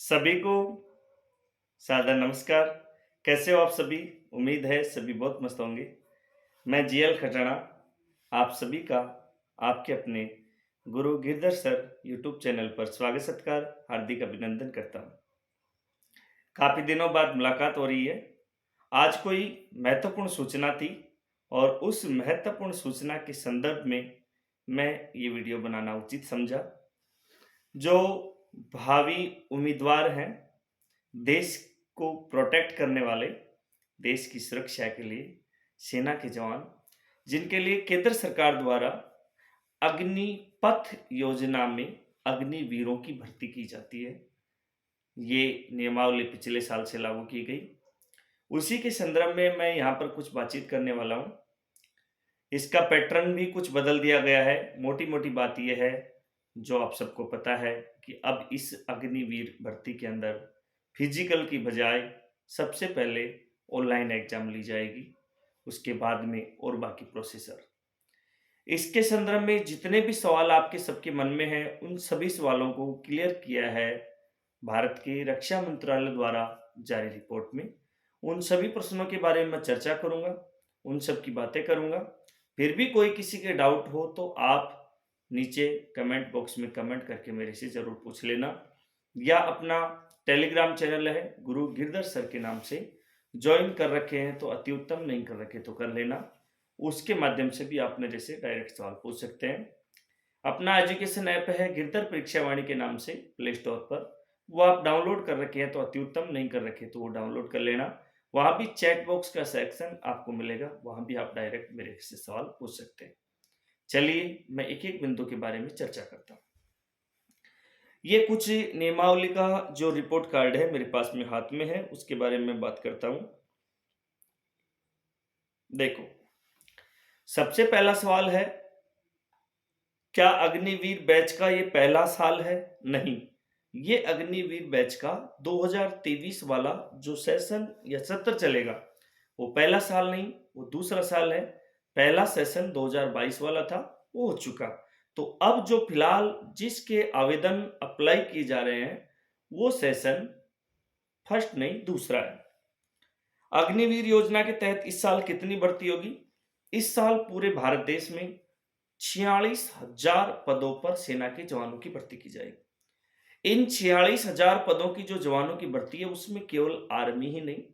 सभी को सादर नमस्कार। कैसे हो आप सभी? उम्मीद है सभी बहुत मस्त होंगे। मैं जीएल खटाणा आप सभी का आपके अपने गुरु गिरधर सर यूट्यूब चैनल पर स्वागत सत्कार हार्दिक अभिनंदन करता हूँ। काफ़ी दिनों बाद मुलाकात हो रही है। आज कोई महत्वपूर्ण सूचना थी और उस महत्वपूर्ण सूचना के संदर्भ में मैं ये वीडियो बनाना उचित समझा। जो भावी उम्मीदवार हैं, देश को प्रोटेक्ट करने वाले, देश की सुरक्षा के लिए सेना के जवान, जिनके लिए केंद्र सरकार द्वारा अग्निपथ योजना में अग्निवीरों की भर्ती की जाती है। ये नियमावली पिछले साल से लागू की गई। उसी के संदर्भ में मैं यहाँ पर कुछ बातचीत करने वाला हूँ। इसका पैटर्न भी कुछ बदल दिया गया है। मोटी-मोटी बात ये है, जो आप सबको पता है कि अब इस अग्निवीर भर्ती के अंदर फिजिकल की बजाय सबसे पहले ऑनलाइन एग्जाम ली जाएगी, उसके बाद में और बाकी प्रोसेसर। इसके संदर्भ में जितने भी सवाल आपके सबके मन में हैं, उन सभी सवालों को क्लियर किया है भारत के रक्षा मंत्रालय द्वारा जारी रिपोर्ट में। उन सभी प्रश्नों के बारे में मैं चर्चा करूँगा, उन सब की बातें करूँगा। फिर भी कोई किसी के डाउट हो तो आप नीचे कमेंट बॉक्स में कमेंट करके मेरे से ज़रूर पूछ लेना, या अपना टेलीग्राम चैनल है गुरु गिरधर सर के नाम से, जॉइन कर रखे हैं तो अति उत्तम, नहीं कर रखे तो कर लेना। उसके माध्यम से भी आप मेरे से डायरेक्ट सवाल पूछ सकते हैं। अपना एजुकेशन ऐप है गिरधर परीक्षा वाणी के नाम से प्ले स्टोर पर, वो आप डाउनलोड कर रखे हैं तो अति उत्तम, नहीं कर रखे तो वो डाउनलोड कर लेना। वहाँ भी चैट बॉक्स का सेक्शन आपको मिलेगा, वहाँ भी आप डायरेक्ट मेरे से सवाल पूछ सकते हैं। चलिए मैं एक-एक बिंदु के बारे में चर्चा करता हूँ। ये कुछ नियमावली का जो रिपोर्ट कार्ड है मेरे पास में हाथ में है, उसके बारे में बात करता हूँ। देखो, सबसे पहला सवाल है, क्या अग्निवीर बैच का ये पहला साल है? नहीं, ये अग्निवीर बैच का 2023 वाला जो सेशन या सत्र चलेगा, वो पहला साल नहीं, वो दूसरा साल है। पहला सेशन 2022 वाला था, वो हो चुका। तो अब जो फिलहाल जिसके आवेदन अप्लाई किए जा रहे हैं, वो सेशन फर्स्ट नहीं, दूसरा है। अग्निवीर योजना के तहत इस साल कितनी भर्ती होगी? इस साल पूरे भारत देश में 46,000 पदों पर सेना के जवानों की भर्ती की जाएगी। इन 46,000 पदों की जो जवानों की भर्ती है, उसमें केवल आर्मी ही नहीं,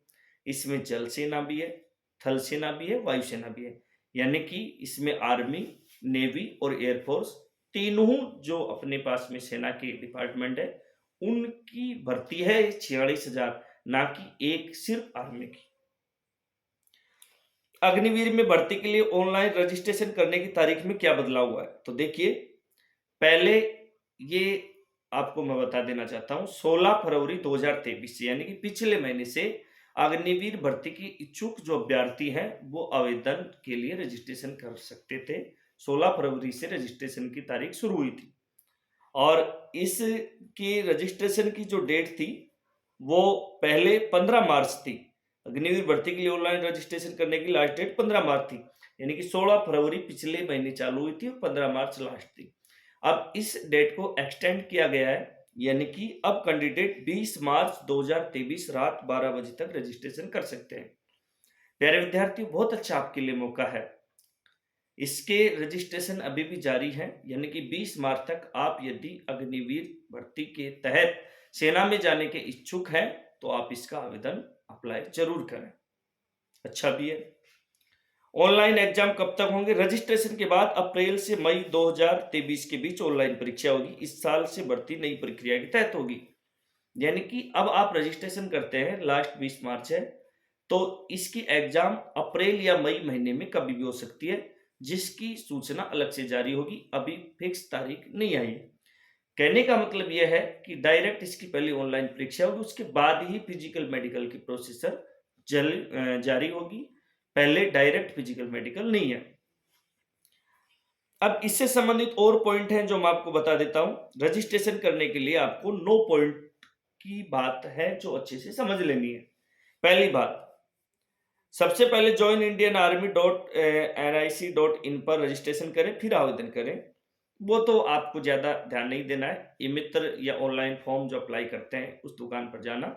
इसमें जल सेना भी है, थल सेना भी है, वायुसेना भी है। यानी कि इसमें आर्मी, नेवी और एयरफोर्स तीनों जो अपने पास में सेना के डिपार्टमेंट है, उनकी भर्ती है 46,000, ना कि एक सिर्फ आर्मी की। अग्निवीर में भर्ती के लिए ऑनलाइन रजिस्ट्रेशन करने की तारीख में क्या बदलाव हुआ है? तो देखिए, पहले ये आपको मैं बता देना चाहता हूँ, 16 फरवरी 2023 से, यानी कि पिछले महीने से अग्निवीर भर्ती की इच्छुक जो अभ्यर्थी हैं, वो आवेदन के लिए रजिस्ट्रेशन कर सकते थे। 16 फरवरी से रजिस्ट्रेशन की तारीख शुरू हुई थी और इसकी रजिस्ट्रेशन की जो डेट थी, वो पहले 15 मार्च थी। अग्निवीर भर्ती के लिए ऑनलाइन रजिस्ट्रेशन करने की लास्ट डेट 15 मार्च थी, यानी कि 16 फरवरी पिछले महीने चालू हुई थी और 15 मार्च लास्ट थी। अब इस डेट को एक्सटेंड किया गया है, यानी कि अब कैंडिडेट 20 मार्च 2023 रात 12 बजे तक रजिस्ट्रेशन कर सकते हैं। प्यारे विद्यार्थियों, बहुत अच्छा आपके लिए मौका है। इसके रजिस्ट्रेशन अभी भी जारी है, यानी कि 20 मार्च तक आप यदि अग्निवीर भर्ती के तहत सेना में जाने के इच्छुक हैं, तो आप इसका आवेदन अप्लाई जरूर करें। अच्छा भी है। ऑनलाइन एग्जाम कब तक होंगे? रजिस्ट्रेशन के बाद अप्रैल से मई 2023 के बीच ऑनलाइन परीक्षा होगी। इस साल से भर्ती नई प्रक्रिया के तहत होगी, यानी कि अब आप रजिस्ट्रेशन करते हैं, लास्ट 20 मार्च है, तो इसकी एग्जाम अप्रैल या मई महीने में कभी भी हो सकती है, जिसकी सूचना अलग से जारी होगी। अभी फिक्स तारीख नहीं आई है। कहने का मतलब यह है कि डायरेक्ट इसकी पहले ऑनलाइन परीक्षा होगी, उसके बाद ही फिजिकल मेडिकल की प्रोसेसर जारी होगी। पहले डायरेक्ट फिजिकल मेडिकल नहीं है। अब इससे संबंधित और पॉइंट हैं जो मैं आपको बता देता हूं। रजिस्ट्रेशन करने के लिए आपको 9 पॉइंट की बात है जो अच्छे से समझ लेनी है। पहली बात, सबसे पहले joinindianarmy.nic.in पर रजिस्ट्रेशन करें, फिर आवेदन करें। वो तो आपको ज़्यादा ध्यान नहीं देना है। ये मित्र या ऑनलाइन फॉर्म जो अप्लाई करते हैं, उस दुकान पर जाना,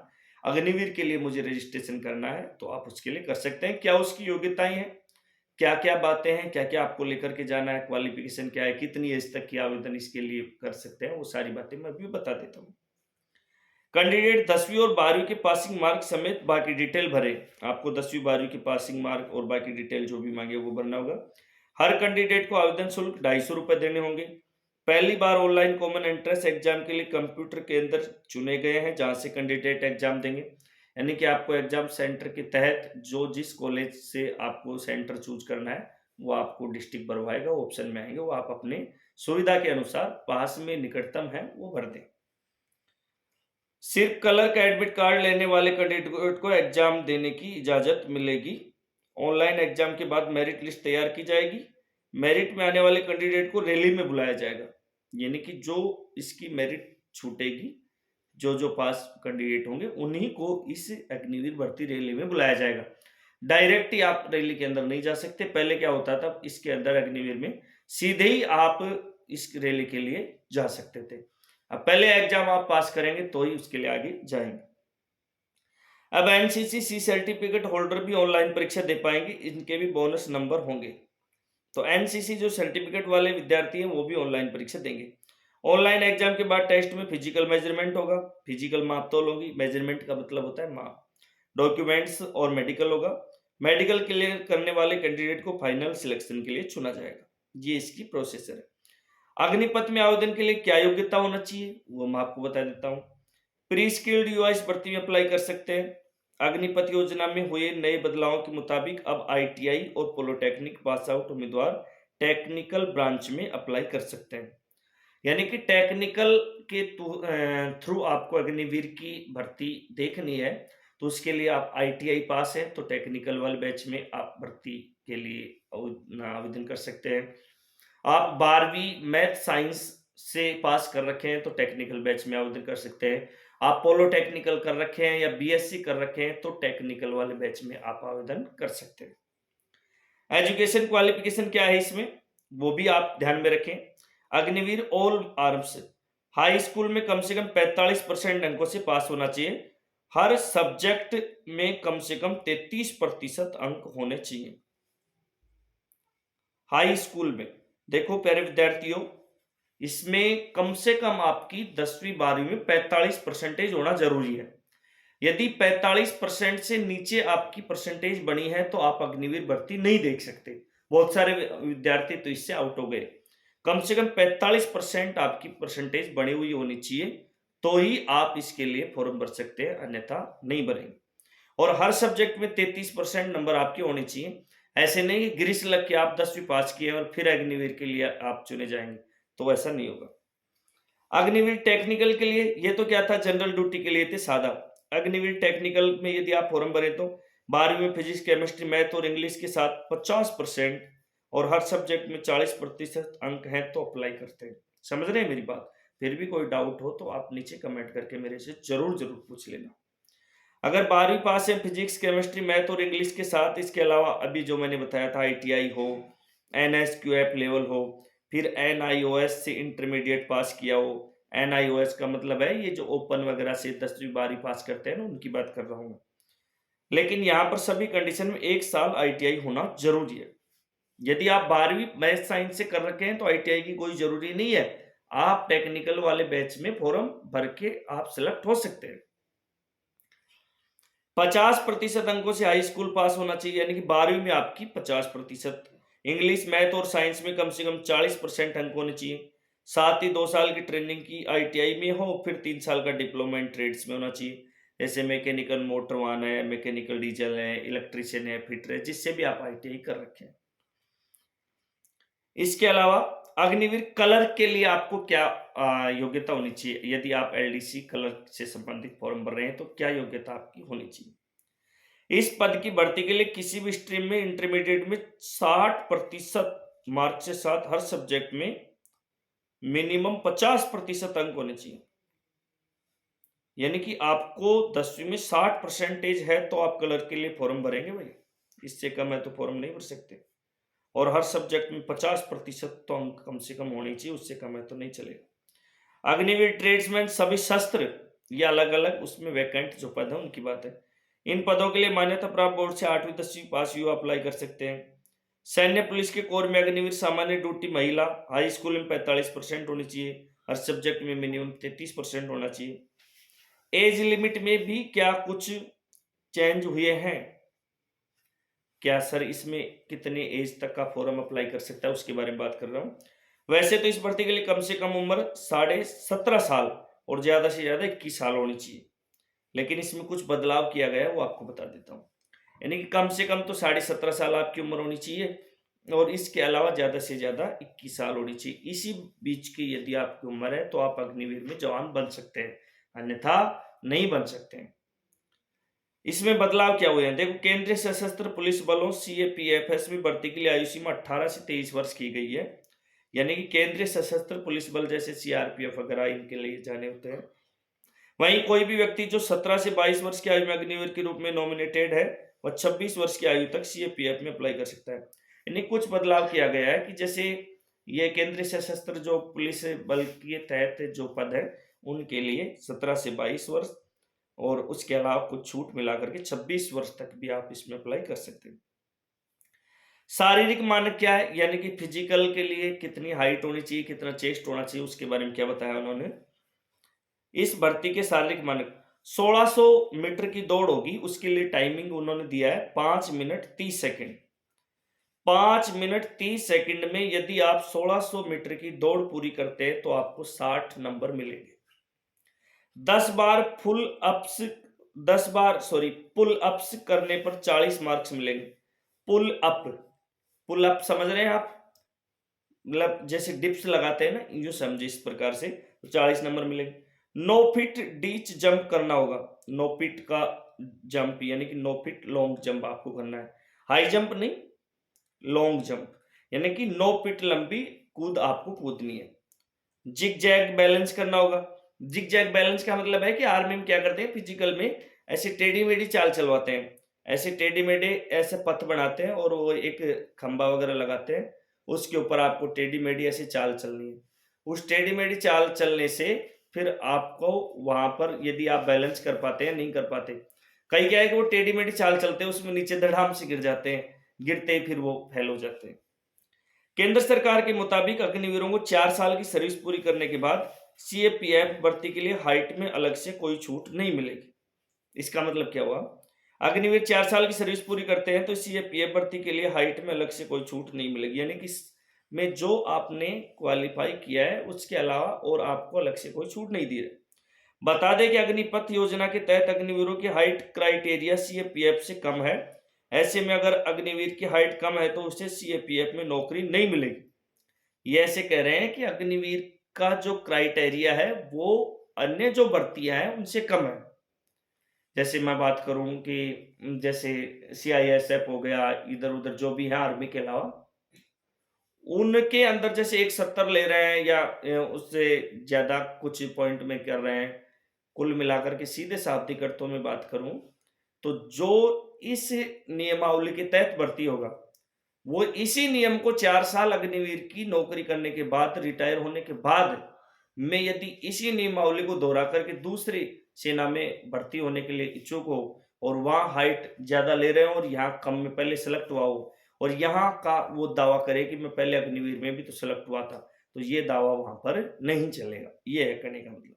अग्निवीर के लिए मुझे रजिस्ट्रेशन करना है, तो आप उसके लिए कर सकते हैं। क्या उसकी योग्यताएँ हैं? क्या-क्या बातें हैं? क्या-क्या आपको लेकर के जाना है? क्वालिफ़िकेशन क्या है? कितनी एज तक की आवेदन इसके लिए कर सकते हैं? वो सारी बातें मैं अभी बता देता हूँ। कैंडिडेट 10वीं और 12वीं के पासिंग मार्क समेत बाकी डिटेल भरें। आपको 10वीं 12वीं के पासिंग मार्क और बाकी डिटेल जो भी माँगे वो भरना होगा। हर कैंडिडेट को आवेदन शुल्क ₹250 देने होंगे। पहली बार ऑनलाइन कॉमन एंट्रेंस एग्जाम के लिए कंप्यूटर केंद्र चुने गए हैं जहाँ से कैंडिडेट एग्जाम देंगे। यानी कि आपको एग्जाम सेंटर के तहत जो जिस कॉलेज से आपको सेंटर चूज़ करना है, वो आपको डिस्ट्रिक्ट भरवाएगा, ऑप्शन में आएँगे, वो आप अपने सुविधा के अनुसार पास में निकटतम है वो भर दें। सिर्फ कलर का एडमिट कार्ड लेने वाले कैंडिडेट को एग्जाम देने की इजाज़त मिलेगी। ऑनलाइन एग्जाम के बाद मेरिट लिस्ट तैयार की जाएगी। मेरिट में आने वाले कैंडिडेट को रैली में बुलाया जाएगा। यानी कि जो इसकी मेरिट छूटेगी, जो पास कैंडिडेट होंगे, उन्हीं को इस अग्निवीर भर्ती रैली में बुलाया जाएगा। डायरेक्ट ही आप रैली के अंदर नहीं जा सकते। पहले क्या होता था, इसके अंदर अग्निवीर में सीधे ही आप इस रैली के लिए जा सकते थे। अब पहले एग्जाम आप पास करेंगे तो ही उसके लिए आगे जाएंगे। अब एनसीसी सी सर्टिफिकेट होल्डर भी ऑनलाइन परीक्षा दे पाएंगे, इनके भी बोनस नंबर होंगे। तो एनसीसी जो सर्टिफिकेट वाले विद्यार्थी हैं वो भी ऑनलाइन परीक्षा देंगे। ऑनलाइन एग्जाम के बाद टेस्ट में फिजिकल मेजरमेंट होगा, फिजिकल माप तोल होगी। मेजरमेंट का मतलब होता है माप। डॉक्यूमेंट्स और मेडिकल होगा। मेडिकल क्लियर करने वाले कैंडिडेट को फाइनल सिलेक्शन के लिए चुना जाएगा। ये इसकी प्रोसेसर है। अग्निपथ में आवेदन के लिए क्या योग्यता होना चाहिए वो मैं आपको बता देता हूँ। प्री स्किल्ड यूआईएस भर्ती में अप्लाई कर सकते हैं। अग्निपथ योजना में हुए नए बदलावों के मुताबिक अब आईटीआई और पॉलिटेक्निक पास आउट उम्मीदवार टेक्निकल ब्रांच में अप्लाई कर सकते हैं। यानी कि टेक्निकल के थ्रू आपको अग्निवीर की भर्ती देखनी है, तो उसके लिए आप आईटीआई पास हैं तो टेक्निकल वाले बैच में आप भर्ती के लिए आवेदन कर सकते हैं। आप 12वीं मैथ साइंस से पास कर रखे हैं तो टेक्निकल बैच में आवेदन कर सकते हैं। आप पॉलिटेक्निकल कर रखे हैं या बीएससी कर रखे हैं तो टेक्निकल वाले बैच में आप आवेदन कर सकते हैं। एजुकेशन क्वालिफिकेशन क्या है इसमें, वो भी आप ध्यान में रखें। Agniveer all arms high school में कम से कम 45% अंकों से पास होना चाहिए। हर सब्जेक्ट में कम से कम 33% अंक होने चाहिए। हाई स्कूल में देखो प्यारे विद्यार्थियों, इसमें कम से कम आपकी 10वीं 12वीं में 45% होना जरूरी है। यदि 45% से नीचे आपकी परसेंटेज बनी है तो आप अग्निवीर भर्ती नहीं देख सकते। बहुत सारे विद्यार्थी तो इससे आउट हो गए। कम से कम 45% आपकी परसेंटेज बनी हुई होनी चाहिए, तो ही आप इसके लिए फॉर्म भर सकते हैं, अन्यथा नहीं भरेंगे। और हर सब्जेक्ट में 33% नंबर आपके होने चाहिए। ऐसे नहीं कि गिरिश लग के आप 10वीं पास किए और फिर अग्निवीर के लिए आप चुने जाएंगे, तो ऐसा नहीं होगा। अग्निवीर टेक्निकल के लिए ये तो क्या था, जनरल ड्यूटी के लिए थे सादा। अग्निवीर टेक्निकल में यदि आप फॉर्म भरे तो 12वीं में फिजिक्स, केमिस्ट्री, मैथ और इंग्लिश के साथ 50% और हर सब्जेक्ट में 40% अंक हैं तो अप्लाई करते हैं। समझ रहे हैं मेरी बात? फिर भी कोई डाउट हो तो आप नीचे कमेंट करके मेरे से जरूर जरूर पूछ लेना। अगर 12वीं पास है फिजिक्स, केमिस्ट्री, मैथ और इंग्लिश के साथ, इसके अलावा अभी जो मैंने बताया था आईटीआई हो, एनएसक्यूएफ लेवल हो, फिर एनआईओएस से इंटरमीडिएट पास किया हो। एनआईओएस का मतलब है ये जो ओपन वगैरह से 10वीं 12वीं पास करते हैं ना, उनकी बात कर रहा हूँ। लेकिन यहाँ पर सभी कंडीशन में 1 साल आईटीआई होना जरूरी है। यदि आप 12वीं मैथ साइंस से कर रखे हैं तो आईटीआई की कोई जरूरी नहीं है। आप टेक्निकल वाले बैच में फॉर्म भर के आप सिलेक्ट हो सकते हैं। 50% अंकों से हाई स्कूल पास होना चाहिए, यानी कि 12वीं में आपकी 50%। इंग्लिश, मैथ और साइंस में कम से कम 40% अंक होने चाहिए। साथ ही 2 साल की ट्रेनिंग की आईटीआई में हो, फिर 3 साल का डिप्लोमा इन ट्रेड्स में होना चाहिए। जैसे मैकेनिकल मोटर वाहन है, मैकेनिकल डीजल है, इलेक्ट्रीशियन है, फिटर है, जिससे भी आप आईटीआई कर रखे हैं। इसके अलावा अग्निवीर कलर के लिए आपको क्या योग्यता होनी चाहिए? यदि आप एलडीसी कलर से संबंधित फॉर्म भर रहे हैं तो क्या योग्यता आपकी होनी चाहिए? इस पद की भर्ती के लिए किसी भी स्ट्रीम में इंटरमीडिएट में 60% मार्क से साथ हर सब्जेक्ट में मिनिमम 50% अंक होने चाहिए। यानी कि आपको 10वीं में 60% है तो आप कलर के लिए फॉर्म भरेंगे भाई। इससे कम है तो फॉर्म नहीं भर सकते। और हर सब्जेक्ट में 50% तो अंक कम से कम होने चाहिए, उससे कम है तो नहीं चलेगा। अग्निवीर ट्रेड्समैन सभी शस्त्र या अलग अलग उसमें वैकेंट जो पद है उनकी बात है। इन पदों के लिए मान्यता प्राप्त बोर्ड से 8वीं 10वीं पास युवा अप्लाई कर सकते हैं। सैन्य पुलिस के कोर में अग्निवीर सामान्य ड्यूटी महिला हाई स्कूल में 45% होनी चाहिए, हर सब्जेक्ट में मिनिमम 33% होना चाहिए। एज लिमिट में भी क्या कुछ चेंज हुए हैं? क्या सर इसमें कितने एज तक का फॉर्म अप्लाई कर सकता है उसके बारे में बात कर रहा हूँ। वैसे तो इस भर्ती के लिए कम से कम उम्र 17.5 साल और ज्यादा से ज्यादा 21 साल होनी चाहिए, लेकिन इसमें कुछ बदलाव किया गया है वो आपको बता देता हूँ। यानी कि कम से कम तो 17.5 साल आपकी उम्र होनी चाहिए और इसके अलावा ज्यादा से ज्यादा 21 साल होनी चाहिए। इसी बीच की यदि आपकी उम्र है तो आप अग्निवीर में जवान बन सकते हैं, अन्यथा नहीं बन सकते हैं। इसमें बदलाव क्या हुए हैं देखो, केंद्रीय सशस्त्र पुलिस बलों सीएपीएफएस में भर्ती के लिए आयु सीमा 18 से 23 वर्ष की गई है। यानी कि केंद्रीय सशस्त्र पुलिस बल जैसे सीआरपीएफ वगैरह इनके लिए जाने होते हैं। वहीं कोई भी व्यक्ति जो 17 से 22 वर्ष की आयु में अग्निवीर के रूप में नॉमिनेटेड है वह 26 वर्ष की आयु तक सीएपीएफ में अप्लाई कर सकता है। यानी कुछ बदलाव किया गया है कि जैसे ये केंद्रीय सशस्त्र जो पुलिस बल के तहत जो पद है उनके लिए 17 से 22 वर्ष और उसके अलावा कुछ छूट मिला करके 26 वर्ष तक भी आप इसमें अप्लाई कर सकते हैं। शारीरिक मानक क्या है, यानी कि फिजिकल के लिए कितनी हाइट होनी चाहिए, कितना चेस्ट होना चाहिए, उसके बारे में क्या बताया उन्होंने। इस भर्ती के शारीरिक मानक 1600 मीटर की दौड़ होगी, उसके लिए टाइमिंग उन्होंने दिया है 5 मिनट 30 सेकंड। 5 मिनट 30 सेकंड में यदि आप 1600 मीटर की दौड़ पूरी करते हैं तो आपको 60 नंबर मिलेंगे। 10 बार पुल अप्स करने पर 40 मार्क्स मिलेंगे। पुल अप समझ रहे हैं आप, मतलब जैसे डिप्स लगाते हैं ना, यूं समझे इस प्रकार से, तो 40 नंबर मिलेंगे। 9 फीट डीच जंप करना होगा, 9 फीट का जंप यानी कि 9 फीट लॉन्ग जंप आपको करना है, हाई जंप नहीं, लॉन्ग जंप यानी कि 9 फीट लंबी कूद आपको कूदनी है। जिग जैग बैलेंस करना होगा। जिग जैग बैलेंस का मतलब है कि आर्मी में क्या करते हैं, फिजिकल में ऐसे टेढ़ी मेढ़ी चाल चलवाते हैं, ऐसे टेढ़े मेढ़े ऐसे पथ बनाते हैं और वो एक खंबा वगैरह लगाते हैं, उसके ऊपर आपको टेढ़ी मेढ़ी ऐसी चाल चलनी है। उस टेढ़ी मेढ़ी चाल चलने से फिर आपको वहां पर यदि आप बैलेंस कर पाते हैं, नहीं कर पाते, कई क्या है कि वो टेढ़ी मेढ़ी चाल चलते हैं उसमें नीचे धड़ाम से गिर जाते हैं, गिरते ही फिर वो फेल हो जाते हैं। केंद्र सरकार के मुताबिक अग्निवीरों को 4 साल की सर्विस पूरी करने के बाद सीएपीएफ भर्ती के लिए हाइट में अलग से कोई छूट नहीं मिलेगी। इसका मतलब क्या हुआ, अग्निवीर 4 साल की सर्विस पूरी करते हैं तो सीएपीएफ भर्ती के लिए हाइट में अलग से कोई छूट नहीं मिलेगी, यानी कि में जो आपने क्वालिफाई किया है उसके अलावा और आपको अलग से कोई छूट नहीं दी है। बता दें कि अग्निपथ योजना के तहत अग्निवीरों की हाइट क्राइटेरिया सीएपीएफ से कम है। ऐसे में अगर अग्निवीर की हाइट कम है तो उसे सीएपीएफ में नौकरी नहीं मिलेगी। ये ऐसे कह रहे हैं कि अग्निवीर का जो क्राइटेरिया है वो अन्य जो भर्तियां हैं उनसे कम है। जैसे मैं बात करूं कि जैसे सीआईएसएफ हो गया, इधर उधर जो भी है आर्मी के अलावा, उनके अंदर जैसे एक 70 ले रहे हैं या उससे ज्यादा कुछ पॉइंट में कर रहे हैं, कुल मिलाकर के सीधे शाब्दिक अर्थों में बात करूं तो जो इस नियमावली के तहत भर्ती होगा वो इसी नियम को 4 साल अग्निवीर की नौकरी करने के बाद, रिटायर होने के बाद में यदि इसी नियमावली को दोहरा करके दूसरी सेना में भर्ती होने के लिए इच्छुक हो और वहां हाइट ज्यादा ले रहे हो और यहाँ कम में पहले सेलेक्ट हुआ हो और यहाँ का वो दावा करे कि मैं पहले अग्निवीर में भी तो सेलेक्ट हुआ था, तो ये दावा वहां पर नहीं चलेगा। ये है कहने का मतलब।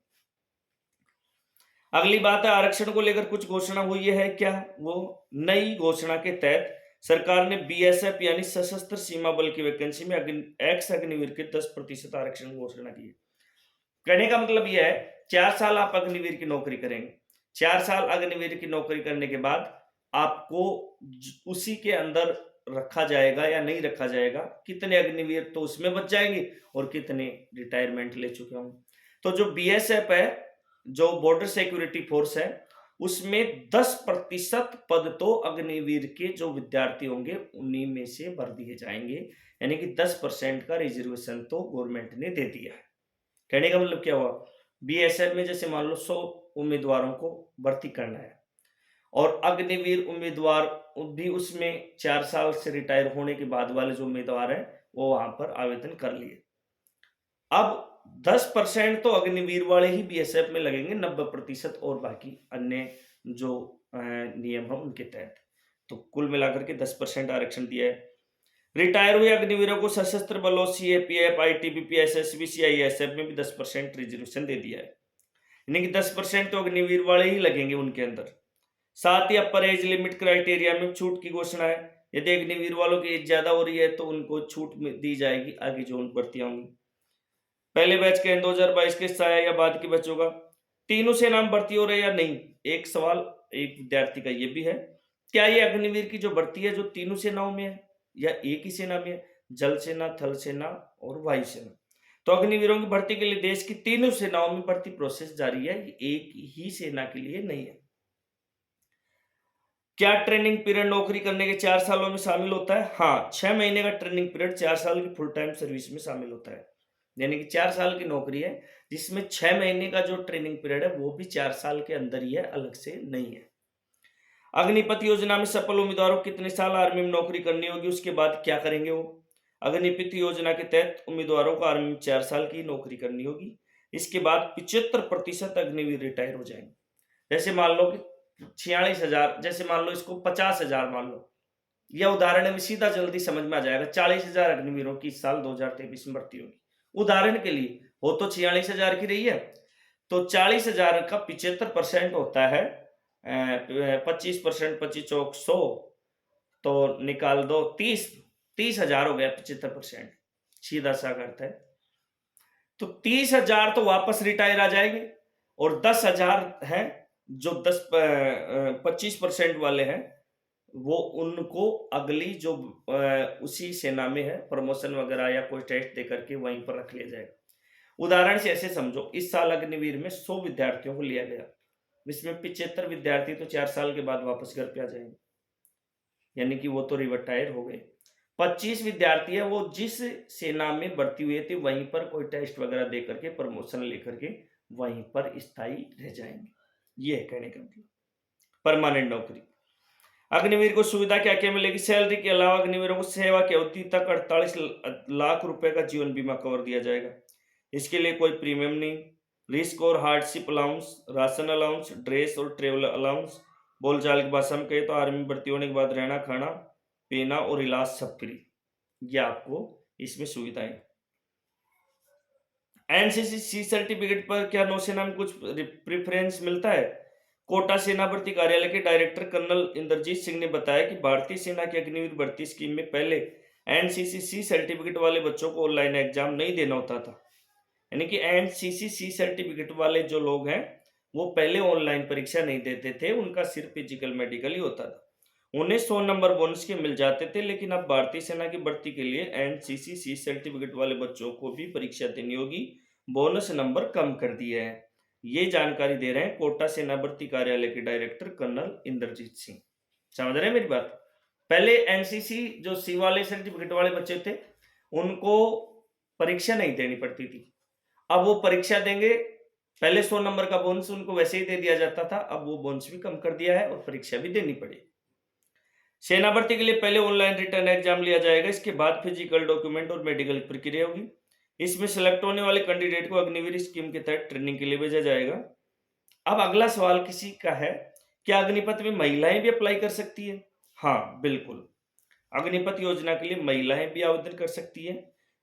अगली बात है आरक्षण को लेकर कुछ घोषणा हुई है क्या, वो नई घोषणा के तहत सरकार ने बीएसएफ यानी सशस्त्र सीमा बल की वैकेंसी में एक्स अग्निवीर के 10% आरक्षण की घोषणा की है। कहने का मतलब यह है 4 साल आप अग्निवीर की नौकरी करेंगे, 4 साल अग्निवीर की नौकरी करने के बाद आपको उसी के अंदर रखा जाएगा या नहीं रखा जाएगा, कितने अग्निवीर तो उसमें बच जाएंगे और कितने रिटायरमेंट ले चुके होंगे। तो जो बीएसएफ है, जो बॉर्डर सिक्योरिटी फोर्स है, उसमें 10% पद तो अग्निवीर के जो विद्यार्थी होंगे उन्हीं में से भर दिए जाएंगे, यानी कि 10% का रिजर्वेशन तो गवर्नमेंट ने दे दिया है। कहने का मतलब क्या हुआ, बीएसएफ में जैसे मान लो 100 उम्मीदवारों को भर्ती करना है और अग्निवीर उम्मीदवार भी उसमें 4 साल से रिटायर होने के बाद वाले जो उम्मीदवार हैं वो वहां पर आवेदन कर लिए। अब 10% तो अग्निवीर वाले ही बीएसएफ में लगेंगे, 90% और बाकी अन्य जो नियम है उनके तहत। तो कुल मिलाकर के 10% आरक्षण दिया है। रिटायर हुए अग्निवीरों को सशस्त्र बलों सीएपीएफ, आईटीबीपी, एसएसबी, सीआईएसएफ में भी 10% रिजर्वेशन दे दिया है। यानी कि 10% तो अग्निवीर वाले ही लगेंगे उनके अंदर। साथ ही अपर एज लिमिट क्राइटेरिया में छूट की घोषणा है। यदि अग्निवीर वालों की एज ज्यादा हो रही है तो उनको छूट दी जाएगी आगे जो उन भर्तियां होंगी। पहले बैच के 2022 के हिस्सा है या बाद के बैच होगा? तीनों सेना में भर्ती हो रहे या नहीं? एक सवाल एक विद्यार्थी का ये भी है। क्या ये अग्निवीर की जो भर्ती है जो तीनों सेनाओं में है या एक ही सेना में है? जल सेना, थल सेना और वायु सेना। तो अग्निवीरों की भर्ती के लिए देश की तीनों सेनाओं में भर्ती प्रोसेस जारी है, ये एक ही सेना के लिए नहीं है। क्या ट्रेनिंग पीरियड नौकरी करने के 4 सालों में शामिल होता है? हाँ, 6 महीने का ट्रेनिंग पीरियड 4 साल की फुल टाइम सर्विस में शामिल होता है। यानी कि 4 साल की नौकरी है, जिसमें 6 महीने का जो ट्रेनिंग पीरियड है वो भी 4 साल के अंदर ही है, अलग से नहीं है। अग्निपथ योजना में सफल उम्मीदवारों को कितने साल आर्मी में नौकरी करनी होगी, उसके बाद क्या करेंगे वो? अग्निपथ योजना के तहत उम्मीदवारों को आर्मी में 4 साल की नौकरी करनी होगी। इसके बाद 75% अग्निवीर रिटायर हो जाएंगे। जैसे मान लो कि 46,000, जैसे मान लो इसको 50,000 मान लो, यह उदाहरण में सीधा जल्दी समझ में आ जाएगा। 40,000 अग्निवीरों की इस साल 2023 में भर्ती होगी। उदाहरण के लिए हो तो 46,000 की रही है, तो 40,000 का 75% होता है 25%, 25 चौक 100, तो निकाल दो 30,000 हो गया 75%, सीधा सा अर्थ है। तो 30,000 तो वापस रिटायर आ जाएंगे और 10,000 है जो 25% वाले हैं वो उनको अगली जो उसी सेना में है प्रमोशन वगैरह या कोई टेस्ट दे करके वहीं पर रख लिया जाएगा। उदाहरण से ऐसे समझो, इस साल अग्निवीर में 100 विद्यार्थियों को लिया गया, जिसमें 75 विद्यार्थी तो 4 साल के बाद वापस घर पे आ जाएंगे, यानी कि वो तो रिटायर हो गए। 25 विद्यार्थी है वो जिस सेना में भर्ती हुए थे वहीं पर कोई टेस्ट वगैरह दे करके प्रमोशन लेकर के वहीं पर स्थायी रह जाएंगे। ये है कहने का मतलब परमानेंट नौकरी। अग्निवीर को सुविधा क्या क्या मिलेगी? सैलरी के अलावा अग्निवीरों को सेवा की अवधि तक 48 लाख रुपए का जीवन बीमा कवर दिया जाएगा। इसके लिए कोई प्रीमियम नहीं। रिस्क और hardship allowance, ration allowance, dress और ट्रेवल अलाउंस। बोलचाल की भाषा में कहे तो आर्मी भर्ती होने के बाद रहना, खाना, पीना और इलाज सब फ्री। ये आपको इसमें सुविधाएं। एनसीसी सर्टिफिकेट पर क्या नौसेना में कुछ प्रेफरेंस मिलता है? कोटा सेना भर्ती कार्यालय के डायरेक्टर कर्नल इंद्रजीत सिंह ने बताया कि भारतीय सेना की अग्निवीर भर्ती स्कीम में पहले एनसीसी सर्टिफिकेट वाले बच्चों को ऑनलाइन एग्जाम नहीं देना होता था। यानी कि एनसीसी सर्टिफिकेट वाले जो लोग हैं वो पहले ऑनलाइन परीक्षा नहीं देते थे, उनका सिर्फ फिजिकल मेडिकल ही होता था। उन्हें 100 नंबर बोनस के मिल जाते थे, लेकिन अब भारतीय सेना की भर्ती के लिए एनसीसी सर्टिफिकेट वाले बच्चों को भी परीक्षा देनी होगी, बोनस नंबर कम कर दिए हैं। ये जानकारी दे रहे हैं कोटा सेना भर्ती कार्यालय के डायरेक्टर कर्नल इंद्रजीत सिंह। समझ रहे हैं मेरी बात? पहले एनसीसी जो सी वाले सर्टिफिकेट वाले बच्चे थे उनको परीक्षा नहीं देनी पड़ती थी, अब वो परीक्षा देंगे। पहले 100 नंबर का बोनस उनको वैसे ही दे दिया जाता था, अब वो बोनस भी कम कर दिया है और परीक्षा भी देनी पड़ेगी। सेना भर्ती के लिए पहले ऑनलाइन रिटर्न एग्जाम लिया जाएगा, इसके बाद फिजिकल डॉक्यूमेंट और मेडिकल प्रक्रिया होगी। इसमें सेलेक्ट होने वाले कैंडिडेट को अग्निवीर स्कीम के तहत ट्रेनिंग के लिए भेजा जाएगा। अब अगला सवाल किसी का है, क्या अग्निपथ में महिलाएं भी अप्लाई कर सकती है? हाँ बिल्कुल, अग्निपथ योजना के लिए महिलाएं भी आवेदन कर सकती है।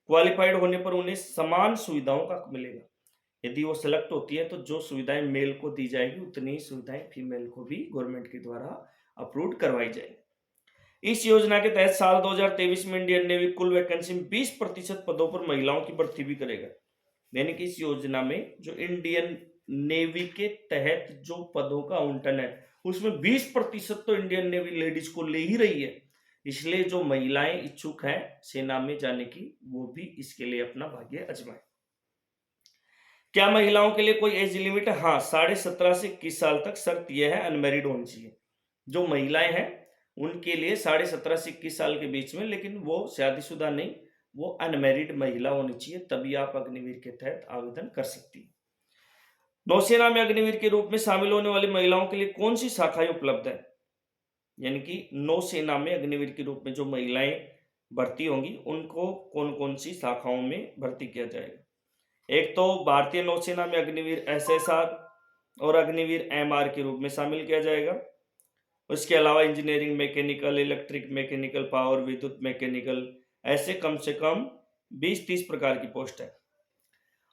क्वालिफाइड होने पर उन्हें समान सुविधाओं का मिलेगा। यदि वो सेलेक्ट होती है तो जो सुविधाएं मेल को दी जाएगी उतनी ही सुविधाएं फीमेल को भी गवर्नमेंट के द्वारा अप्रूव करवाई जाएगी। इस योजना के तहत साल 2023 में इंडियन नेवी कुल वैकेंसी में 20% पदों पर महिलाओं की भर्ती भी करेगा। यानी कि इस योजना में जो इंडियन नेवी के तहत जो पदों का आवंटन है उसमें 20% तो इंडियन नेवी लेडीज को ले ही रही है। इसलिए जो महिलाएं इच्छुक हैं सेना में जाने की वो भी इसके लिए अपना भाग्य आजमाएं। क्या महिलाओं के लिए कोई एज लिमिट है? हाँ, 17.5 से 21 साल तक। शर्त यह है अनमैरिड होनी चाहिए। जो महिलाएं हैं उनके लिए 17.5 से 21 साल के बीच में, लेकिन वो शादीशुदा नहीं, वो अनमैरिड महिला होनी चाहिए, तभी आप अग्निवीर के तहत आवेदन कर सकती है। नौसेना में अग्निवीर के रूप में शामिल होने वाली महिलाओं के लिए कौन सी शाखाएं उपलब्ध है? यानी कि नौसेना में अग्निवीर के रूप में जो महिलाएं भर्ती होंगी उनको कौन कौन सी शाखाओं में भर्ती किया जाएगा? एक तो भारतीय नौसेना में अग्निवीर एसएसआर और अग्निवीर एमआर के रूप में शामिल किया जाएगा। उसके अलावा engineering mechanical, electric mechanical, power विद्युत मैकेनिकल, ऐसे कम से कम 20-30 प्रकार की पोस्ट है।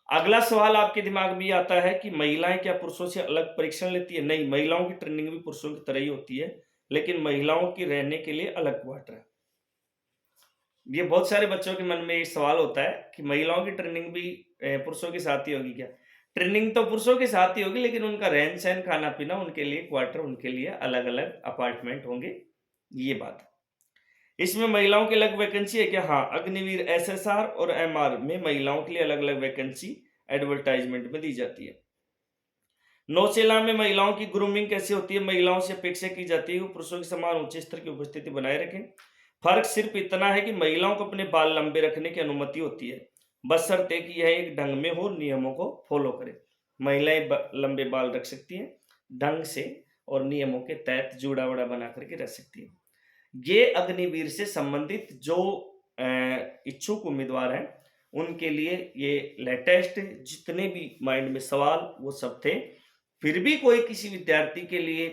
अगला सवाल आपके दिमाग में ये आता है कि महिलाएं क्या पुरुषों से अलग परीक्षण लेती है? नहीं, महिलाओं की ट्रेनिंग भी पुरुषों की तरह ही होती है, लेकिन महिलाओं की रहने के लिए अलग क्वार्टर है। ये बहुत सारे बच्चों के मन में ये सवाल होता है कि महिलाओं की ट्रेनिंग भी पुरुषों के साथ ही होगी क्या? ट्रेनिंग तो पुरुषों के साथ ही होगी, लेकिन उनका रहन-सहन, खाना-पीना, उनके लिए क्वार्टर, उनके लिए अलग-अलग अपार्टमेंट होंगे, ये बात है। इसमें महिलाओं की अलग वैकेंसी है क्या? हाँ, अग्निवीर एसएसआर और एमआर में महिलाओं के लिए अलग-अलग वैकेंसी एडवर्टाइजमेंट में दी जाती है। नौसेना में महिलाओं की ग्रूमिंग कैसे होती है? महिलाओं से अपेक्षा की जाती है वो पुरुषों के समान उच्च स्तर की उपस्थिति बनाए रखें। फर्क सिर्फ इतना है कि महिलाओं को अपने बाल लंबे रखने की अनुमति होती है, बशर्ते कि यह एक ढंग में हो, नियमों को फॉलो करे। महिलाएं लंबे बाल रख सकती हैं ढंग से और नियमों के तहत जूड़ा वड़ा बना करके रह सकती है। ये अग्निवीर से संबंधित जो इच्छुक उम्मीदवार हैं उनके लिए ये लेटेस्ट जितने भी माइंड में सवाल वो सब थे। फिर भी कोई किसी विद्यार्थी के लिए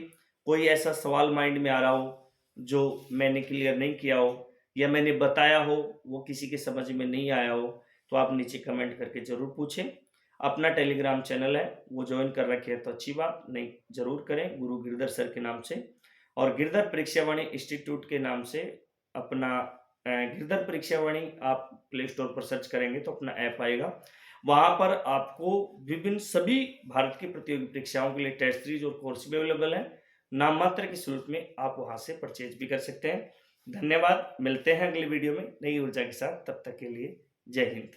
कोई ऐसा सवाल माइंड में आ रहा हो जो मैंने क्लियर नहीं किया हो या मैंने बताया हो वो किसी के समझ में नहीं आया हो, तो आप नीचे कमेंट करके ज़रूर पूछें। अपना टेलीग्राम चैनल है वो ज्वाइन कर रखे है तो अच्छी बात, नहीं ज़रूर करें, गुरु गिरधर सर के नाम से। और गिरधर परीक्षावाणी इंस्टीट्यूट के नाम से अपना गिरधर परीक्षावाणी आप प्ले स्टोर पर सर्च करेंगे तो अपना ऐप आएगा। वहाँ पर आपको विभिन्न सभी भारत की प्रतियोगी परीक्षाओं के लिए टेस्ट सीरीज और कोर्स भी अवेलेबल है। नाम मात्र के शुल्क में आप वहाँ से परचेज भी कर सकते हैं। धन्यवाद, मिलते हैं अगली वीडियो में नई ऊर्जा के साथ, तब तक के लिए जय हिंद।